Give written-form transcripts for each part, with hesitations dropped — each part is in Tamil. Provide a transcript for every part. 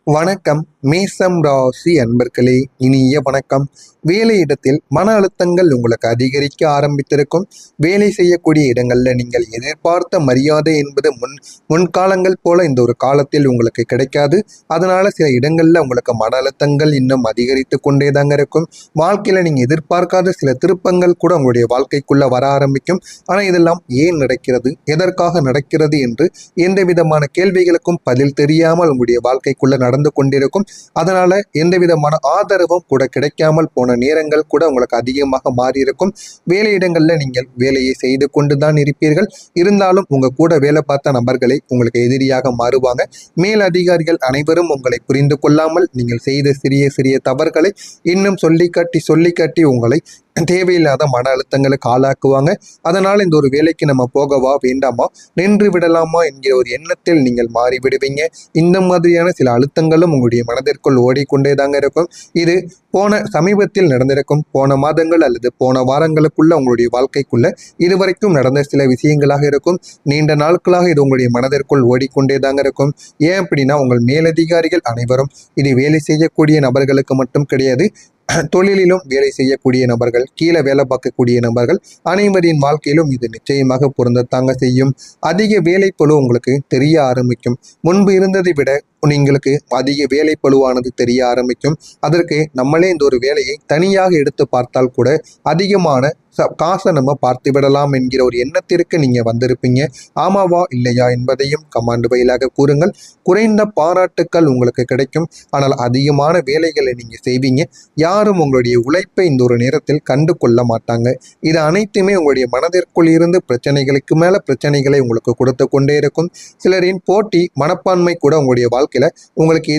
வணக்கம் மேசம் ராசி அன்பர்களே, இனிய வணக்கம். வேலையிடத்தில் மன அழுத்தங்கள் உங்களுக்கு அதிகரிக்க ஆரம்பித்திருக்கும். வேலை செய்யக்கூடிய இடங்கள்ல நீங்கள் எதிர்பார்த்த மரியாதை என்பது முன்காலங்கள் போல இந்த ஒரு காலத்தில் உங்களுக்கு கிடைக்காது. அதனால சில இடங்கள்ல உங்களுக்கு மன அழுத்தங்கள் இன்னும் அதிகரித்து கொண்டே தாங்க இருக்கும். வாழ்க்கையில நீங்க எதிர்பார்க்காத சில திருப்பங்கள் கூட உங்களுடைய வாழ்க்கைக்குள்ள வர ஆரம்பிக்கும். ஆனா இதெல்லாம் ஏன் நடக்கிறது, எதற்காக நடக்கிறது என்று எந்த விதமான கேள்விகளுக்கும் பதில் தெரியாமல் உங்களுடைய வாழ்க்கைக்குள்ள நடந்து கொண்டிருக்கும். அதனால எந்த விதமான ஆதரவும் கூட கிடைக்காமல் போன நேரங்கள் கூட உங்களுக்கு அதிகமாக மாறியிருக்கும். வேலையிடங்கள்ல நீங்கள் வேலையை செய்து கொண்டுதான் இருப்பீர்கள். இருந்தாலும் உங்க கூட வேலை பார்த்த நபர்களை உங்களுக்கு எதிரியாக மாறுவாங்க. மேல் அதிகாரிகள் அனைவரும் உங்களை புரிந்து கொள்ளாமல் நீங்கள் செய்த சிறிய சிறிய தவறுகளை இன்னும் சொல்லி காட்டி உங்களை தேவையில்லாத மன அழுத்தங்களுக்கு ஆளாக்குவாங்க. அதனால இந்த ஒரு வேலைக்கு நம்ம போகவா வேண்டாமா, நின்று விடலாமா என்கிற ஒரு எண்ணத்தில் நீங்கள் மாறிவிடுவீங்க. இந்த மாதிரியான சில அழுத்தங்களும் உங்களுடைய மனதிற்குள் ஓடிக்கொண்டே தாங்க இருக்கும். இது போன சமீபத்தில் நடந்திருக்கும், போன மாதங்கள் அல்லது போன வாரங்களுக்குள்ள உங்களுடைய வாழ்க்கைக்குள்ள இதுவரைக்கும் நடந்த சில விஷயங்களாக இருக்கும். நீண்ட நாட்களாக இது உங்களுடைய மனதிற்குள் ஓடிக்கொண்டே தாங்க இருக்கும். ஏன் அப்படின்னா, உங்கள் மேலதிகாரிகள் அனைவரும் இது வேலை செய்யக்கூடிய நபர்களுக்கு மட்டும் கிடையாது, தொழிலிலும் வேலை செய்யக்கூடிய நபர்கள், கீழே வேலை பார்க்கக்கூடிய நபர்கள் அனைவரின் வாழ்க்கையிலும் இது நிச்சயமாக பொருந்தத்தாங்க செய்யும். அதிக வேலைப்பளு உங்களுக்கு தெரிய ஆரம்பிக்கும். முன்பு இருந்ததை விட உங்களுக்கு அதிக வேலைப்பளுவானது தெரிய ஆரம்பிக்கும். அதற்கு நம்மளே இந்த ஒரு வேலையை தனியாக எடுத்து பார்த்தால் கூட அதிகமான காசை நம்ம பார்த்து விடலாம் என்கிற ஒரு எண்ணத்திற்கு நீங்க வந்திருப்பீங்க. ஆமாவா இல்லையா என்பதையும் கமாண்ட் வழியாக கூறுங்கள். குறைந்த பாராட்டுக்கள் உங்களுக்கு கிடைக்கும். ஆனால் அதிகமான வேலைகளை நீங்க செய்வீங்க. யாரும் உங்களுடைய உழைப்பை இந்த ஒரு நேரத்தில் கண்டு கொள்ள மாட்டாங்க. இது அனைத்துமே உங்களுடைய மனதிற்குள் இருந்து பிரச்சனைகளுக்கு மேல பிரச்சனைகளை உங்களுக்கு கொடுத்து கொண்டே இருக்கும். சிலரின் போட்டி மனப்பான்மை கூட உங்களுடைய வாழ்க்கையில உங்களுக்கு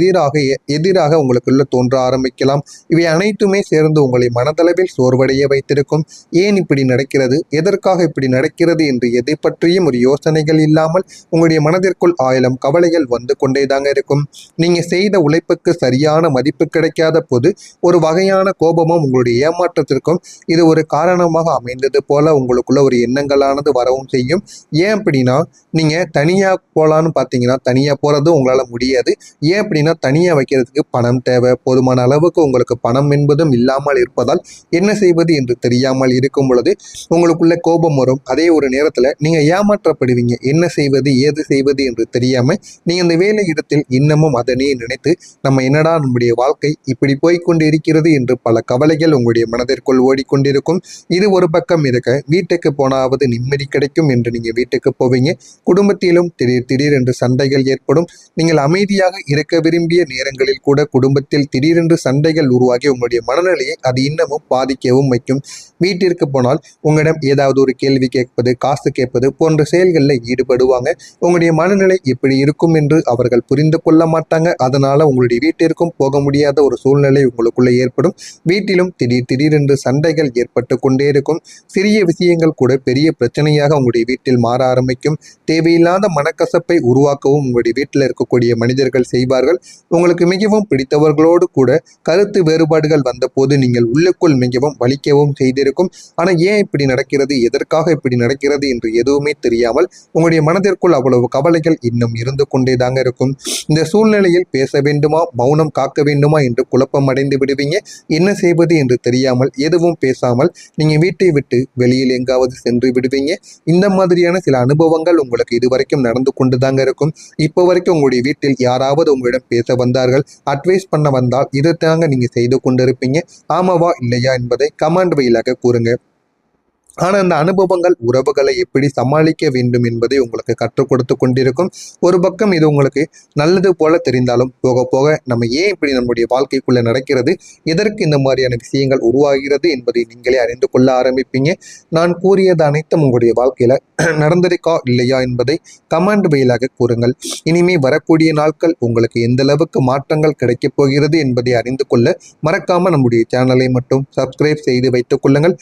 எதிராக உங்களுக்குள்ள தோன்ற ஆரம்பிக்கலாம். இவை அனைத்துமே சேர்ந்து உங்களை மனதளவில் சோர்வடைய வைத்திருக்கும். ஏன் இப்படி நடக்கிறது, எதற்காக இப்படி நடக்கிறது என்று எதை பற்றியும் ஒரு யோசனைகள் இல்லாமல் உங்களுடைய மனதிற்குள் 1000 கவலைகள் வந்து கொண்டே தாங்க இருக்கும். நீங்க செய்த உழைப்புக்கு சரியான மதிப்பு கிடைக்காத போது ஒரு வகையான கோபமும் உங்களுடைய ஏமாற்றத்திற்கும் இது ஒரு காரணமாக அமைந்தது போல உங்களுக்குள்ள ஒரு எண்ணங்களானது வரவும் செய்யும். ஏன் அப்படின்னா, நீங்க தனியா போலான்னு பார்த்தீங்கன்னா தனியா போறதும் உங்களால முடியாது. ஏன் அப்படின்னா, தனியா வைக்கிறதுக்கு பணம் தேவை. போதுமான அளவுக்கு உங்களுக்கு பணம் என்பதும் இல்லாமல் இருப்பதால் என்ன செய்வது என்று தெரியாமல் இருக்கும் பொழுது உங்களுக்குள்ள கோபம் வரும். அதே ஒரு நேரத்துல நீங்க ஏமாற்றப்படுவீங்க. என்ன செய்வது, ஏது செய்வது என்று தெரியாம நீங்க அந்த வேலை இடத்தில் இன்னமும் அதனே நினைத்து என்னடா நம்முடைய வாழ்க்கை இப்படி போய்கொண்டு இருக்கிறது என்று பல கவலைகள் உங்களுடைய மனதிற்குள் ஓடிக்கொண்டிருக்கும். இது ஒரு பக்கம் இருக்க, வீட்டுக்கு போனாவது நிம்மதி கிடைக்கும் என்று நீங்க வீட்டுக்கு போவீங்க. குடும்பத்திலும் திடீர் என்று சண்டைகள் ஏற்படும். நீங்கள் அமைதியாக இருக்க விரும்பிய நேரங்களில் கூட குடும்பத்தில் திடீரென்று சண்டைகள் உருவாகி உங்களுடைய மனநிலையை அது இன்னமும் பாதிக்கவும் வைக்கும். வீட்டிற்கு போனால் உங்களிடம் ஏதாவது ஒரு கேள்வி கேட்பது, காசு கேட்பது போன்ற செயல்களில் ஈடுபடுவாங்க. உங்களுடைய மனநிலை எப்படி இருக்கும் என்று அவர்கள் புரிந்து கொள்ள மாட்டாங்க. அதனால உங்களுடைய வீட்டிற்கும் போக முடியாத ஒரு சூழ்நிலை உங்களுக்குள்ள ஏற்படும். வீட்டிலும் திடீரென்று சண்டைகள் ஏற்பட்டு கொண்டே இருக்கும். சிறிய விஷயங்கள் கூட பெரிய பிரச்சனையாக உங்களுடைய வீட்டில் மாற ஆரம்பிக்கும். தேவையில்லாத மனக்கசப்பை உருவாக்கவும் உங்களுடைய வீட்டில் இருக்கக்கூடிய மனிதர்கள் செய்வார்கள். உங்களுக்கு மிகவும் பிடித்தவர்களோடு கூட கருத்து வேறுபாடுகள் வந்த போது நீங்கள் உள்ளுக்குள் மிகவும் வலிக்கவும் செய்திருக்கும். ஆனா ஏன் இப்படி நடக்கிறது, எதற்காக இப்படி நடக்கிறது என்று எதுவுமே தெரியாமல் உங்களுடைய மனதிற்குள் அவ்வளவு கவலைகள் இன்னும் இருந்து கொண்டே தாங்க இருக்கும். இந்த சூழ்நிலையில் பேச வேண்டுமா, மௌனம் காக்க வேண்டுமா என்று குழப்பம் அடைந்து விடுவீங்க. என்ன செய்வது என்று தெரியாமல் எதுவும் பேசாமல் நீங்க வீட்டை விட்டு வெளியில் எங்காவது சென்று விடுவீங்க. இந்த மாதிரியான சில அனுபவங்கள் உங்களுக்கு இதுவரைக்கும் நடந்து கொண்டு தாங்க இருக்கும். இப்போ வரைக்கும் உங்களுடைய வீட்டில் யாராவது உங்களிடம் பேச வந்தார்கள், அட்வைஸ் பண்ண வந்தால் இதை தாங்க நீங்க செய்து கொண்டிருப்பீங்க. ஆமாவா இல்லையா என்பதை கமெண்ட் வழியாக கூறுங்க. ஆனால் அந்த அனுபவங்கள் உறவுகளை எப்படி சமாளிக்க வேண்டும் என்பதை உங்களுக்கு கற்றுக் கொடுத்து கொண்டிருக்கும். ஒரு பக்கம் இது உங்களுக்கு நல்லது போல தெரிந்தாலும் போக போக நம்ம ஏன் இப்படி நம்முடைய வாழ்க்கைக்குள்ள நடக்கிறது, எதற்கு இந்த மாதிரியான விஷயங்கள் உருவாகிறது என்பதை நீங்களே அறிந்து கொள்ள ஆரம்பிப்பீங்க. நான் கூறியது அனைத்தும் உங்களுடைய வாழ்க்கையில நடந்திருக்கா இல்லையா என்பதை கமெண்ட் வழியாக கூறுங்கள். இனிமே வரக்கூடிய நாட்கள் உங்களுக்கு எந்த அளவுக்கு மாற்றங்கள் கிடைக்கப் போகிறது என்பதை அறிந்து கொள்ள மறக்காம நம்முடைய சேனலை மட்டும் சப்ஸ்கிரைப் செய்து வைத்துக் கொள்ளுங்கள்.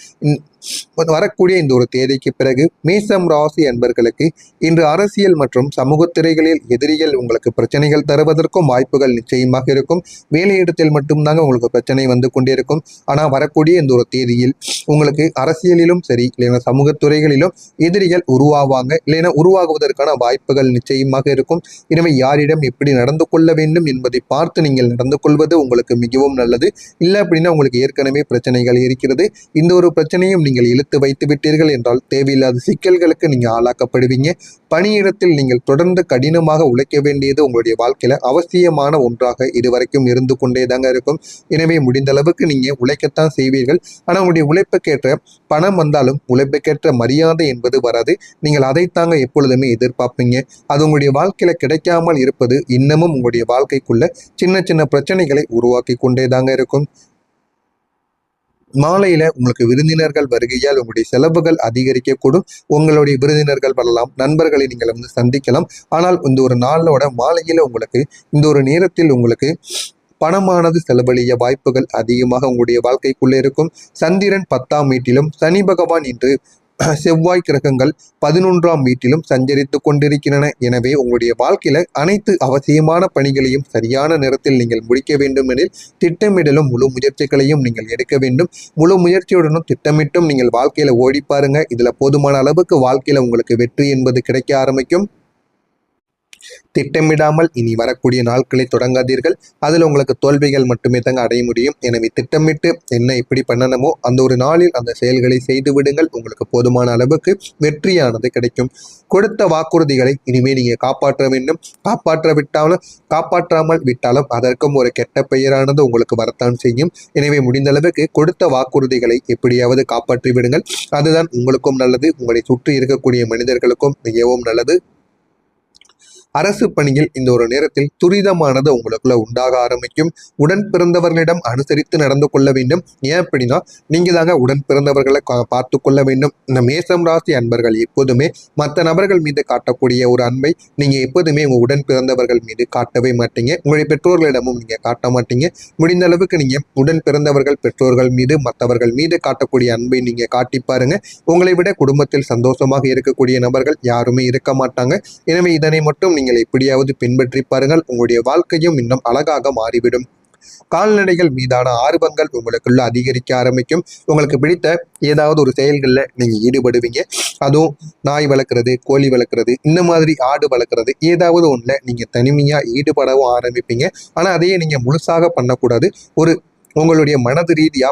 வரக்கூடிய இந்த ஒரு தேதிக்கு பிறகு மேசம் ராசி அன்பர்களுக்கு இன்று அரசியல் மற்றும் சமூக துறைகளில் எதிரிகள் உங்களுக்கு பிரச்சனைகள் தருவதற்கும் வாய்ப்புகள் நிச்சயமாக இருக்கும். வேலையிடத்தில் மட்டும்தாங்க உங்களுக்கு பிரச்சனை வந்து கொண்டிருக்கும். ஆனால் வரக்கூடிய இந்த ஒரு தேதியில் உங்களுக்கு அரசியலிலும் சரி இல்லைன்னா சமூக துறைகளிலும் எதிரிகள் உருவாவாங்க, இல்லைன்னா உருவாகுவதற்கான வாய்ப்புகள் நிச்சயமாக இருக்கும். எனவே யாரிடம் எப்படி நடந்து கொள்ள வேண்டும் என்பதை பார்த்து நீங்கள் நடந்து கொள்வது உங்களுக்கு மிகவும் நல்லது. இல்லை அப்படின்னா உங்களுக்கு ஏற்கனவே பிரச்சனைகள் இருக்கிறது. இந்த ஒரு பிரச்சனையும் நீங்கள் இழுத்து வைத்து விட்டீர்கள் என்றால் தேவையில்லாத சிக்கல்களுக்கு நீங்க ஆளாக்கப்படுவீங்க. பணியிடத்தில் நீங்கள் தொடர்ந்து கடினமாக உழைக்க வேண்டியது உங்களுடைய வாழ்க்கையில அவசியமான ஒன்றாக இதுவரைக்கும் இருந்து கொண்டேதாங்க இருக்கும். எனவே முடிந்த அளவுக்கு நீங்க உழைக்கத்தான் செய்வீர்கள். ஆனால் உங்களுடைய உழைப்புக்கேற்ற பணம் வந்தாலும் உழைப்புக்கேற்ற மரியாதை என்பது வராது. நீங்கள் அதைத்தாங்க எப்பொழுதுமே எதிர்பார்ப்பீங்க. அது உங்களுடைய வாழ்க்கையில கிடைக்காமல் இருப்பது இன்னமும் உங்களுடைய வாழ்க்கைக்குள்ள சின்ன சின்ன பிரச்சனைகளை உருவாக்கி கொண்டேதாங்க இருக்கும். மாலையில உங்களுக்கு விருந்தினர்கள் வருகையால் உங்களுடைய செலவுகள் அதிகரிக்கக்கூடும். உங்களுடைய விருந்தினர்கள் வரலாம், நண்பர்களை நீங்கள் சந்திக்கலாம். ஆனால் இந்த ஒரு நாளோட மாலையில உங்களுக்கு இந்த ஒரு நேரத்தில் உங்களுக்கு பணமானது செலவழிய வாய்ப்புகள் அதிகமாக உங்களுடைய வாழ்க்கைக்குள்ளே இருக்கும். சந்திரன் 10ஆம் வீட்டிலும் சனி பகவான் இன்று செவ்வாய் கிரகங்கள் 11ஆம் வீட்டிலும் சஞ்சரித்து கொண்டிருக்கின்றன. எனவே உங்களுடைய வாழ்க்கையில அனைத்து அவசியமான பணிகளையும் சரியான நேரத்தில் நீங்கள் முடிக்க வேண்டும் எனில் திட்டமிடலும் முழு முயற்சிகளையும் நீங்கள் எடுக்க வேண்டும். முழு முயற்சியுடனும் திட்டமிட்டும் நீங்கள் வாழ்க்கையில ஓடி பாருங்க. இதுல போதுமான அளவுக்கு வாழ்க்கையில உங்களுக்கு வெற்றி என்பது கிடைக்க ஆரம்பிக்கும். திட்டமிடாமல் இனி வரக்கூடிய நாட்களை தொடங்காதீர்கள். அதில் உங்களுக்கு தோல்விகள் மட்டுமே தாங்க அடைய முடியும். எனவே திட்டமிட்டு என்ன எப்படி பண்ணணுமோ அந்த ஒரு நாளில் அந்த செயல்களை செய்து விடுங்கள். உங்களுக்கு போதுமான அளவுக்கு வெற்றியானது கிடைக்கும். கொடுத்த வாக்குறுதிகளை இனிமேல் நீங்க காப்பாற்ற வேண்டும். காப்பாற்றாமல் விட்டாலும் அதற்கும் ஒரு கெட்ட பெயரானது உங்களுக்கு வரத்தான் செய்யும். எனவே முடிந்த அளவுக்கு கொடுத்த வாக்குறுதிகளை எப்படியாவது காப்பாற்றி விடுங்கள். அதுதான் உங்களுக்கும் நல்லது, உங்களை சுற்றி இருக்கக்கூடிய மனிதர்களுக்கும் மிகவும் நல்லது. அரசு பணியில் இந்த ஒரு நேரத்தில் துரிதமானது உங்களுக்குள்ள உண்டாக ஆரம்பிக்கும். உடன் பிறந்தவர்களிடம் அனுசரித்து நடந்து கொள்ள வேண்டும். ஏன் அப்படின்னா நீங்க தாங்க உடன் பிறந்தவர்களை பார்த்து கொள்ள வேண்டும். இந்த மேசம் ராசி அன்பர்கள் எப்போதுமே மற்ற நபர்கள் மீது காட்டக்கூடிய ஒரு அன்பை நீங்க எப்போதுமே உங்க உடன் பிறந்தவர்கள் மீது காட்டவே மாட்டீங்க. உங்களுடைய பெற்றோர்களிடமும் நீங்க காட்ட மாட்டீங்க. முடிந்த அளவுக்கு நீங்க உடன் பிறந்தவர்கள் பெற்றோர்கள் மீது மற்றவர்கள் மீது காட்டக்கூடிய அன்பை நீங்க காட்டி பாருங்க. உங்களை விட குடும்பத்தில் சந்தோஷமாக இருக்கக்கூடிய நபர்கள் யாருமே இருக்க மாட்டாங்க. எனவே இதனை மட்டும் நீங்கள் எப்படியாவது பின்பற்றி பாருங்கள். உங்களுடைய வாழ்க்கையும் இன்னும் அழகாக மாறிவிடும். கால்நடைகள் மீதான ஆர்வங்கள் உங்களுக்குள்ள அதிகரிக்க ஆரம்பிக்கும். உங்களுக்கு பிடித்த ஏதாவது ஒரு செயல்களில் நீங்க ஈடுபடுவீங்க. அதுவும் நாய் வளர்க்குறது, கோழி வளர்க்குறது, இந்த மாதிரி ஆடு வளர்க்குறது, ஏதாவது ஒன்றில் நீங்க தனிமையா ஈடுபடவும் ஆரம்பிப்பீங்க. ஆனா அதையே நீங்க முழுசாக பண்ணக்கூடாது. ஒரு உங்களுடைய மனது ரீதியா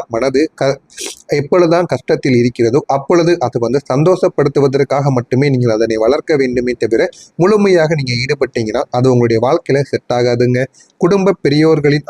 எப்பொழுதுதான் கஷ்டத்தில் இருக்கிறதோ அப்பொழுது அது சந்தோஷப்படுத்துவதற்காக மட்டுமே நீங்கள் அதனை வளர்க்க வேண்டுமே தவிர முழுமையாக நீங்க ஈடுபட்டீங்கன்னா அது உங்களுடைய வாழ்க்கையில செட் ஆகாதுங்க. குடும்ப பெரியோர்களின்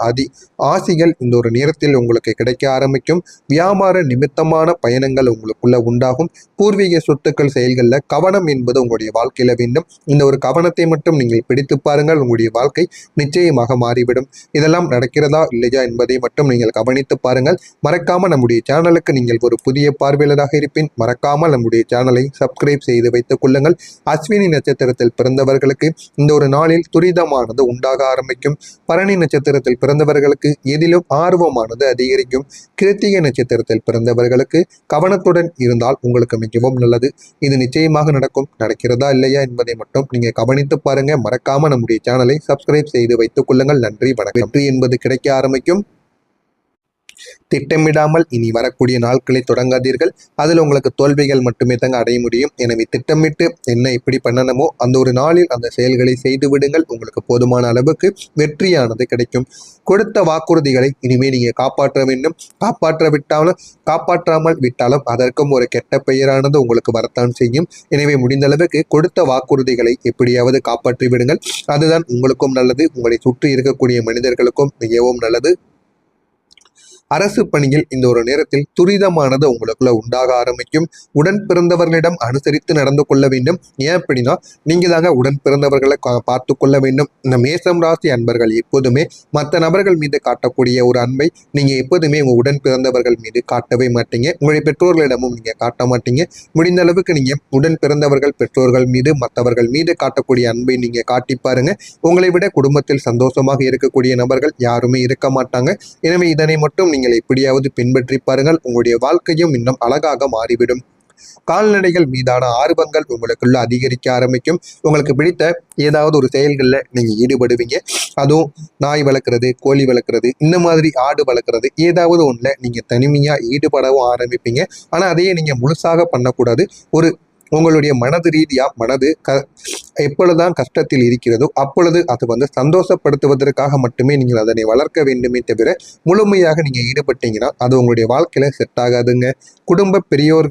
ஆசிகள் இந்த ஒரு நேரத்தில் உங்களுக்கு கிடைக்க ஆரம்பிக்கும். வியாபார நிமித்தமான பயணங்கள் உங்களுக்குள்ள உண்டாகும். பூர்வீக சொத்துக்கள் செயல்களில் கவனம் என்பது உங்களுடைய வாழ்க்கையில வேண்டும். இந்த ஒரு கவனத்தை மட்டும் நீங்கள் பிடித்து பாருங்கள். உங்களுடைய வாழ்க்கை நிச்சயமாக மாறிவிடும். இதெல்லாம் நடக்கிறதா இல்லையா என்பதை மட்டும் நீங்கள் கவனித்து பாருங்கள். மறக்காம நம்முடைய சேனலுக்கு நீங்கள் ஒரு புதிய பார்வையாளராக இருப்பின் மறக்காமல் நம்முடைய சேனலை சப்ஸ்கிரைப் செய்து வைத்துக் கொள்ளுங்கள். அஸ்வினி நட்சத்திரத்தில் பிறந்தவர்களுக்கு இந்த ஒரு நாளில் துரிதமானது உண்டாக ஆரம்பிக்கும். பரணி நட்சத்திரத்தில் பிறந்தவர்களுக்கு எதிலும் ஆர்வமானது அதிகரிக்கும். கிருத்திகை நட்சத்திரத்தில் பிறந்தவர்களுக்கு கவனத்துடன் இருந்தால் உங்களுக்கு மிகவும் நல்லது. இது நிச்சயமாக நடக்கும். நடக்கிறதா இல்லையா என்பதை மட்டும் நீங்க கவனித்து பாருங்க. மறக்காம நம்முடைய சேனலை சப்ஸ்கிரைப் செய்து வைத்துக் கொள்ளுங்கள். நன்றி, வணக்கம். வெற்றி என்பது கிடைக்க ஆரம்பிக்கும். திட்டமிடாமல் இனி வரக்கூடிய நாட்களை தொடங்காதீர்கள். அதில் உங்களுக்கு தோல்விகள் மட்டுமே தாங்க அடைய முடியும். எனவே திட்டமிட்டு என்ன எப்படி பண்ணணுமோ அந்த ஒரு நாளில் அந்த செயல்களை செய்து விடுங்கள். உங்களுக்கு போதுமான அளவுக்கு வெற்றியானது கிடைக்கும். கொடுத்த வாக்குறுதிகளை இனிமேல் நீங்க காப்பாற்ற வேண்டும். காப்பாற்றாமல் விட்டாலும் அதற்கும் ஒரு கெட்ட பெயரானது உங்களுக்கு வரத்தான் செய்யும். எனவே முடிந்த அளவுக்கு கொடுத்த வாக்குறுதிகளை எப்படியாவது காப்பாற்றி விடுங்கள். அதுதான் உங்களுக்கும் நல்லது, உங்களை சுற்றி இருக்கக்கூடிய மனிதர்களுக்கும் மிகவும் நல்லது. அரசு பணியில் இந்த ஒரு நேரத்தில் துரிதமானது உங்களுக்குள்ள உண்டாக ஆரம்பிக்கும். உடன் பிறந்தவர்களிடம் அனுசரித்து நடந்து கொள்ள வேண்டும். ஏன் அப்படின்னா நீங்க தாங்க உடன் பிறந்தவர்களை பார்த்து கொள்ள வேண்டும். இந்த மேசம் ராசி அன்பர்கள் எப்போதுமே மற்ற நபர்கள் மீது காட்டக்கூடிய ஒரு அன்பை நீங்க எப்போதுமே உங்க உடன் பிறந்தவர்கள் மீது காட்டவே மாட்டீங்க. உங்களுடைய பெற்றோர்களிடமும் நீங்க காட்ட மாட்டீங்க. முடிந்த அளவுக்கு நீங்க உடன் பிறந்தவர்கள் பெற்றோர்கள் மீது மற்றவர்கள் மீது காட்டக்கூடிய அன்பை நீங்க காட்டி பாருங்க. உங்களை விட குடும்பத்தில் சந்தோஷமாக இருக்கக்கூடிய நபர்கள் யாருமே இருக்க மாட்டாங்க. எனவே இதனை மட்டும் நீங்கள் எப்படியாவது பின்பற்றி பாருங்கள். உங்களுடைய வாழ்க்கையும் இன்னும் அழகாக மாறிவிடும். கால்நடைகள் மீதான ஆர்வங்கள் உங்களுக்குள்ள அதிகரிக்க ஆரம்பிக்கும். உங்களுக்கு பிடித்த ஏதாவது ஒரு செயல்களில் நீங்கள் ஈடுபடுவீங்க. அதுவும் நாய் வளர்க்குறது, கோழி வளர்க்குறது, இந்த மாதிரி ஆடு வளர்க்குறது, ஏதாவது ஒன்றில் நீங்கள் தனிமையாக ஈடுபடவும் ஆரம்பிப்பீங்க. ஆனால் அதையே நீங்கள் முழுசாக பண்ணக்கூடாது. ஒரு உங்களுடைய மனது ரீதியாக மனது எப்பொழுதுதான் கஷ்டத்தில் இருக்கிறதோ அப்பொழுது அது சந்தோஷப்படுத்துவதற்காக மட்டுமே நீங்கள் அதனை வளர்க்க வேண்டுமே தவிர முழுமையாக நீங்கள் ஈடுபட்டீங்கன்னா அது உங்களுடைய வாழ்க்கையில் செட் ஆகாதுங்க. குடும்ப பெரியோர்